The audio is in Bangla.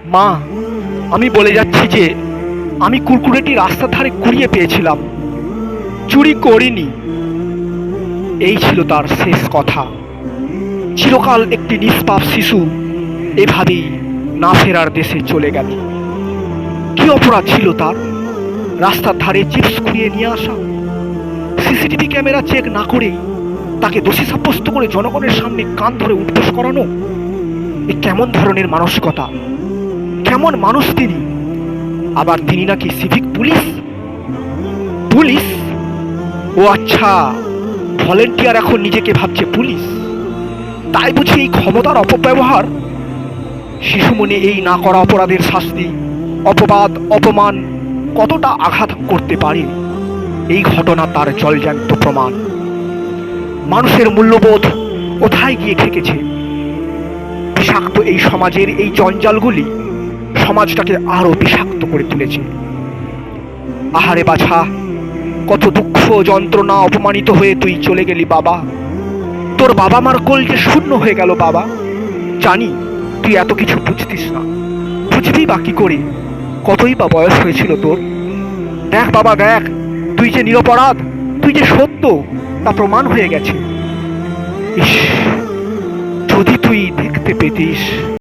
মা, আমি বলে যাচ্ছি যে আমি কুরকুরেটি রাস্তার ধারে কুড়িয়ে পেয়েছিলাম, চুরি করিনি। এই ছিল তার শেষ কথা। চিরকাল একটি নিষ্পাপ শিশু এভাবেই না ফেরার দেশে চলে গেল। কি অপরাধ ছিল তার রাস্তার ধারে চিপস কুড়িয়ে নিয়ে আসা? সিসিটিভি ক্যামেরা চেক না করেই তাকে দোষী সাব্যস্ত করে জনগণের সামনে কান ধরে উঠবোস করানো? এ কেমন ধরনের মানসিকতা? কেমন মানুষ তিনি? আবার তিনি নাকি সিভিক পুলিশ। পুলিশ? ও আচ্ছা, ভলেন্টিয়ার এখন নিজেকে ভাবছে পুলিশ। তাই বুঝি এই ক্ষমতার অপব্যবহার? শিশু মনে এই না করা অপরাধের শাস্তি, অপবাদ, অপমান কতটা আঘাত করতে পারে, এই ঘটনা তার জলজ্যান্ত প্রমাণ। মানুষের মূল্যবোধ কোথায় গিয়ে ঠেকেছে? বিষাক্ত এই সমাজের এই জঞ্জালগুলি সমাজটাকে আরো বিষাক্ত করে তুলেছে। আহারে বাছা, কত দুঃখ যন্ত্রণা অপমানিত হয়ে তুই চলে গেলি বাবা। তোর বাবা মার কোল যে শূন্য হয়ে গেল বাবা। জানি তুই এত কিছু বুঝতিস না, বুঝবি বা কি করে? কতই বা বয়স হয়েছিল তোর। দেখ বাবা দেখ, তুই যে নিরপরাধ, তুই যে সত্য, তা প্রমাণ হয়ে গেছে। ইস, যদি তুই দেখতে পেতিস।